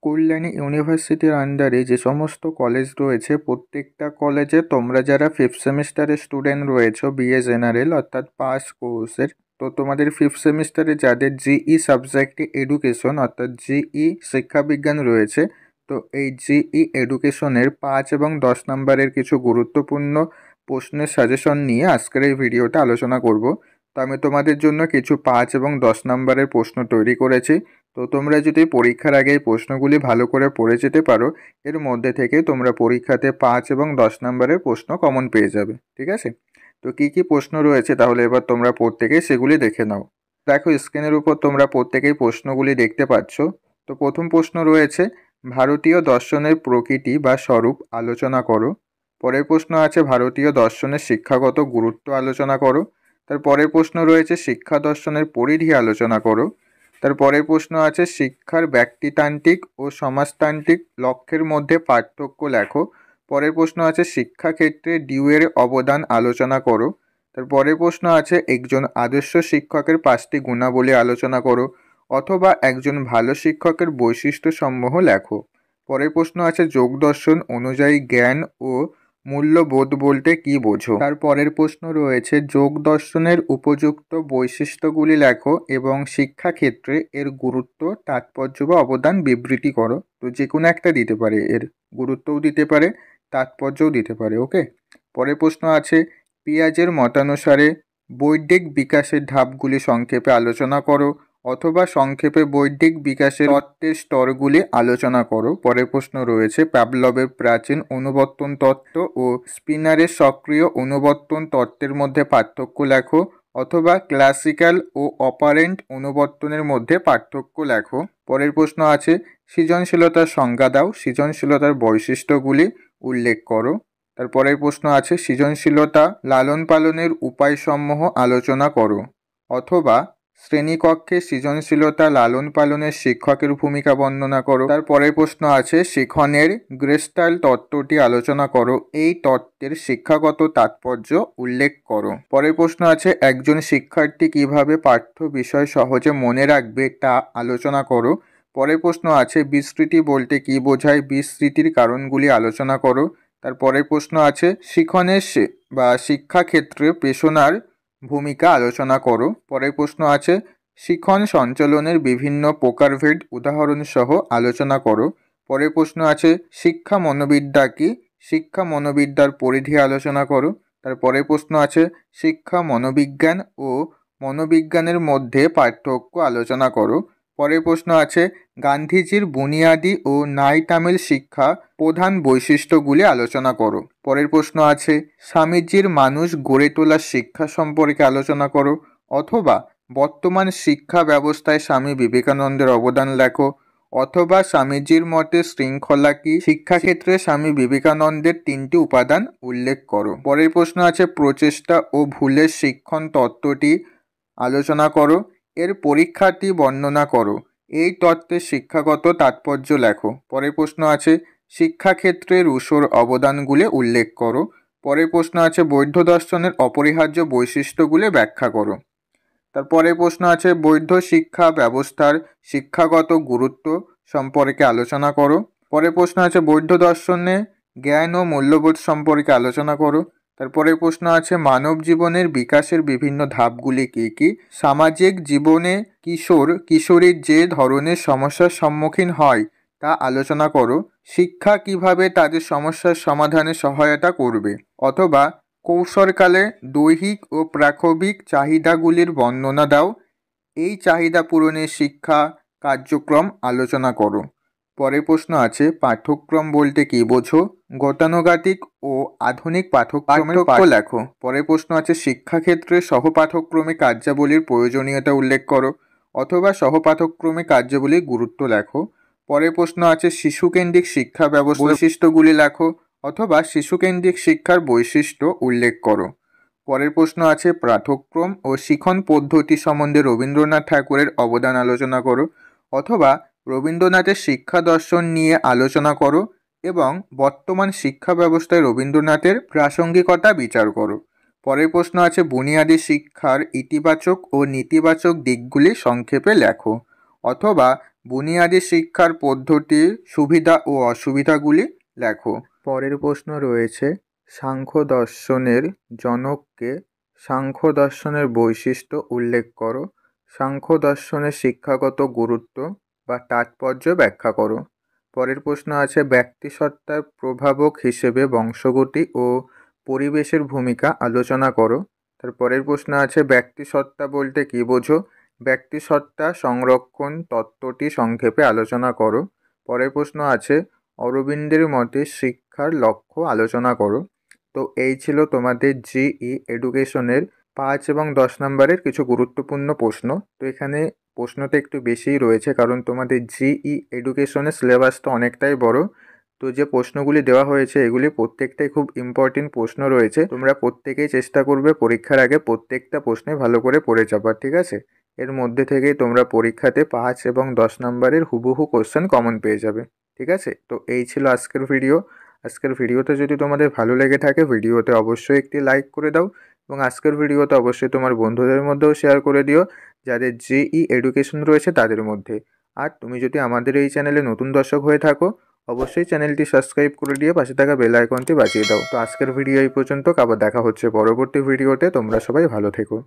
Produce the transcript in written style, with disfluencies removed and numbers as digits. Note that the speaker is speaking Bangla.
কল্যাণী ইউনিভার্সিটির আন্ডারে যে সমস্ত কলেজ রয়েছে প্রত্যেকটা কলেজে তোমরা যারা ফিফথ সেমিস্টারের স্টুডেন্ট রয়েছো বিএ জেনারেল অর্থাৎ পাস কোর্সের, তো তোমাদের ফিফথ সেমিস্টারে যাদের জিই সাবজেক্টে এডুকেশন অর্থাৎ জিই শিক্ষাবিজ্ঞান রয়েছে, তো এই জিই এডুকেশনের 5 এবং 10 নম্বরের কিছু গুরুত্বপূর্ণ প্রশ্নের সাজেশন নিয়ে আজকের এই ভিডিওটা আলোচনা করব। তো আমি তোমাদের জন্য কিছু 5 এবং 10 নম্বরের প্রশ্ন তৈরি করেছি। তো তোমরা যদি পরীক্ষার আগে এই প্রশ্নগুলি ভালো করে পড়ে যেতে পারো, এর মধ্যে থেকে তোমরা পরীক্ষাতে 5 এবং 10 নম্বরের প্রশ্ন কমন পেয়ে যাবে। ঠিক আছে? তো কি কি প্রশ্ন রয়েছে তাহলে এবার তোমরা প্রত্যেকেই সেগুলি দেখে নাও। দেখো স্ক্রিনের উপর তোমরা প্রত্যেকেই প্রশ্নগুলি দেখতে পাচ্ছ। তো প্রথম প্রশ্ন রয়েছে, ভারতীয় দর্শনের প্রকৃতি বা স্বরূপ আলোচনা করো। পরের প্রশ্ন আছে, ভারতীয় দর্শনের শিক্ষাগত গুরুত্ব আলোচনা করো। তার পরের প্রশ্ন রয়েছে, শিক্ষা দর্শনের পরিধি আলোচনা করো। তার পরের প্রশ্ন আছে, শিক্ষার ব্যক্তিতান্ত্রিক ও সমাজতান্ত্রিক লক্ষ্যের মধ্যে পার্থক্য লেখো। পরের প্রশ্ন আছে, শিক্ষাক্ষেত্রে ডিউয়ের অবদান আলোচনা করো। তার পরের প্রশ্ন আছে, একজন আদর্শ শিক্ষকের 5টি গুণাবলী আলোচনা করো, অথবা একজন ভালো শিক্ষকের বৈশিষ্ট্যসমূহ লেখো। পরের প্রশ্ন আছে, যোগ দর্শন অনুযায়ী জ্ঞান ও মূল্যবোধ বলতে কি বোঝো। তার পরের প্রশ্ন রয়েছে, যোগ দর্শনের উপযুক্ত বৈশিষ্ট্যগুলি লেখো এবং শিক্ষাক্ষেত্রে এর গুরুত্ব, তাৎপর্য বা অবদান বিবৃতি করো। তো যে কোনো একটা দিতে পারে, এর গুরুত্বও দিতে পারে, তাৎপর্যও দিতে পারে। ওকে। পরের প্রশ্ন আছে, পিয়াজের মতানুসারে বৈদিক বিকাশের ধাপগুলি সংক্ষেপে আলোচনা করো, অথবা সংক্ষেপে বৈদিক বিকাশের তত্ত্বের স্তরগুলি আলোচনা করো। পরের প্রশ্ন রয়েছে, প্যাভলভের প্রাচীন অনুবর্তন তত্ত্ব ও স্পিনারের সক্রিয় অনুবর্তন তত্ত্বের মধ্যে পার্থক্য লেখো, অথবা ক্লাসিক্যাল ও অপারেন্ট অনুবর্তনের মধ্যে পার্থক্য লেখো। পরের প্রশ্ন আছে, সৃজনশীলতার সংজ্ঞা দাও, সৃজনশীলতার বৈশিষ্ট্যগুলি উল্লেখ করো। তারপরের প্রশ্ন আছে, সৃজনশীলতা লালন পালনের উপায়সমূহ আলোচনা করো, অথবা শ্রেণীকক্ষে সৃজনশীলতা লালন পালনের শিক্ষকের ভূমিকা বর্ণনা করো। তারপরের প্রশ্ন আছে, শিখনের গেস্টাল্ট তত্ত্বটি আলোচনা করো, এই তত্ত্বের শিক্ষাগত তাৎপর্য উল্লেখ করো। পরের প্রশ্ন আছে, একজন শিক্ষার্থী কিভাবে পাঠ্য বিষয় সহজে মনে রাখবে তা আলোচনা করো। পরের প্রশ্ন আছে, বিস্মৃতি বলতে কি বোঝায়, বিস্মৃতির কারণগুলি আলোচনা করো। তারপরের প্রশ্ন আছে, শিখনের বা শিক্ষাক্ষেত্রে পেশনার ভূমিকা আলোচনা করো। পরের প্রশ্ন আছে, শিখন সঞ্চালনের বিভিন্ন প্রকারভেদ উদাহরণ সহ আলোচনা করো। পরের প্রশ্ন আছে, শিক্ষা মনোবিদ্যা কি, শিক্ষা মনোবিদ্যার পরিধি আলোচনা করো। তারপরের প্রশ্ন আছে, শিক্ষা মনোবিজ্ঞান ও মনোবিজ্ঞানের মধ্যে পার্থক্য আলোচনা করো। পরের প্রশ্ন আছে, গান্ধীজির বুনিয়াদি ও নাই তামিল শিক্ষা প্রধান বৈশিষ্ট্যগুলি আলোচনা করো। পরের প্রশ্ন আছে, স্বামীজির মানুষ গড়ে তোলার শিক্ষা সম্পর্কে আলোচনা করো, অথবা বর্তমান শিক্ষা ব্যবস্থায় স্বামী বিবেকানন্দের অবদান লেখো, অথবা স্বামীজির মতে শৃঙ্খলা কি, শিক্ষাক্ষেত্রে স্বামী বিবেকানন্দের 3টি উপাদান উল্লেখ করো। পরের প্রশ্ন আছে, প্রচেষ্টা ও ভুলের শিক্ষণ তত্ত্বটি আলোচনা করো, এর পরীক্ষাটি বর্ণনা করো, এই তত্ত্বের শিক্ষাগত তাৎপর্য লেখো। পরের প্রশ্ন আছে, শিক্ষাক্ষেত্রে রুশোর অবদানগুলি উল্লেখ করো। পরের প্রশ্ন আছে, বৌদ্ধ দর্শনের অপরিহার্য বৈশিষ্ট্যগুলি ব্যাখ্যা করো। তারপরের প্রশ্ন আছে, বৌদ্ধ শিক্ষা ব্যবস্থার শিক্ষাগত গুরুত্ব সম্পর্কে আলোচনা করো। পরের প্রশ্ন আছে, বৌদ্ধ দর্শনে জ্ঞান ও মূল্যবোধ সম্পর্কে আলোচনা করো। তারপরের প্রশ্ন আছে, মানব জীবনের বিকাশের বিভিন্ন ধাপগুলি কী কী, সামাজিক জীবনে কিশোর কিশোরীর যে ধরনের সমস্যার সম্মুখীন হয় তা আলোচনা করো, শিক্ষা কিভাবে তাদের সমস্যার সমাধানে সহায়তা করবে, অথবা কৈশোরকালে দৈহিক ও প্রাক্ষবিক চাহিদাগুলির বর্ণনা দাও, এই চাহিদা পূরণের শিক্ষা কার্যক্রম আলোচনা করো। পরের প্রশ্ন আছে, পাঠ্যক্রম বলতে কি বোঝো, গতানুগতিক ও আধুনিক পাঠ্যক্রমের লেখো। পরের প্রশ্ন আছে, শিক্ষাক্ষেত্রে সহপাঠক্রমে কার্যাবলীর প্রয়োজনীয়তা উল্লেখ করো, অথবা সহপাঠক্রমে কার্যাবলীর গুরুত্ব লেখো। পরের প্রশ্ন আছে, শিশুকেন্দ্রিক শিক্ষা ব্যবস্থা বৈশিষ্ট্যগুলি লেখো, অথবা শিশুকেন্দ্রিক শিক্ষার বৈশিষ্ট্য উল্লেখ করো। পরের প্রশ্ন আছে, পাঠ্যক্রম ও শিখন পদ্ধতি সম্বন্ধে রবীন্দ্রনাথ ঠাকুরের অবদান আলোচনা করো, অথবা রবীন্দ্রনাথের শিক্ষা দর্শন নিয়ে আলোচনা করো এবং বর্তমান শিক্ষা ব্যবস্থায় রবীন্দ্রনাথের প্রাসঙ্গিকতা বিচার করো। পরের প্রশ্ন আছে, বুনিয়াদী শিক্ষার ইতিবাচক ও নেতিবাচক দিকগুলি সংক্ষেপে লেখো, অথবা বুনিয়াদী শিক্ষার পদ্ধতির সুবিধা ও অসুবিধাগুলি লেখো। পরের প্রশ্ন রয়েছে, সাংখ্য দর্শনের জনককে, সাংখ্য দর্শনের বৈশিষ্ট্য উল্লেখ করো, সাংখ্য দর্শনের শিক্ষাগত গুরুত্ব বা তাৎপর্য ব্যাখ্যা করো। পরের প্রশ্ন আছে, ব্যক্তিসত্তার প্রভাবক হিসেবে বংশগতি ও পরিবেশের ভূমিকা আলোচনা করো। তারপরের প্রশ্ন আছে, ব্যক্তিসত্তা বলতে কী বোঝো? ব্যক্তিসত্তা সংরক্ষণ তত্ত্বটি সংক্ষেপে আলোচনা করো। পরের প্রশ্ন আছে, অরবিন্দের মতে শিক্ষার লক্ষ্য আলোচনা করো। তো এই ছিল তোমাদের জিই এডুকেশনের 5 এবং 10 নম্বরের কিছু গুরুত্বপূর্ণ প্রশ্ন। তো এখানে প্রশ্নটা একটু বেশিই রয়েছে, কারণ তোমাদের জিই এডুকেশনের সিলেবাসটা অনেকটাই বড়। তো যে প্রশ্নগুলি দেওয়া হয়েছে এগুলি প্রত্যেকটাই খুব ইম্পর্টেন্ট প্রশ্ন রয়েছে। তোমরা প্রত্যেকেই চেষ্টা করবে পরীক্ষার আগে প্রত্যেকটা প্রশ্নে ভালো করে পড়ে যাবার, ঠিক আছে? এর মধ্যে থেকেই তোমরা পরীক্ষাতে 5 এবং 10 নম্বরের হুবহু কোশ্চেন কমন পেয়ে যাবে, ঠিক আছে? তো এই ছিল আজকের ভিডিও। আজকের ভিডিওটা যদি তোমাদের ভালো লেগে থাকে ভিডিওতে অবশ্যই একটি লাইক করে দাও এবং আজকের ভিডিওটা অবশ্যই তোমার বন্ধুদের মধ্যেও শেয়ার করে দিও যাদের জিই এডুকেশন রয়েছে তাদের মধ্যে। আর তুমি যদি আমাদের এই চ্যানেলে নতুন দর্শক হয়ে থাকো অবশ্যই চ্যানেলটি সাবস্ক্রাইব করে দিয়ে পাশে থাকা বেল আইকনটি বাজিয়ে দাও। তো আজকের ভিডিও এই পর্যন্ত, আবার দেখা হচ্ছে পরবর্তী ভিডিওতে। তোমরা সবাই ভালো থেকো।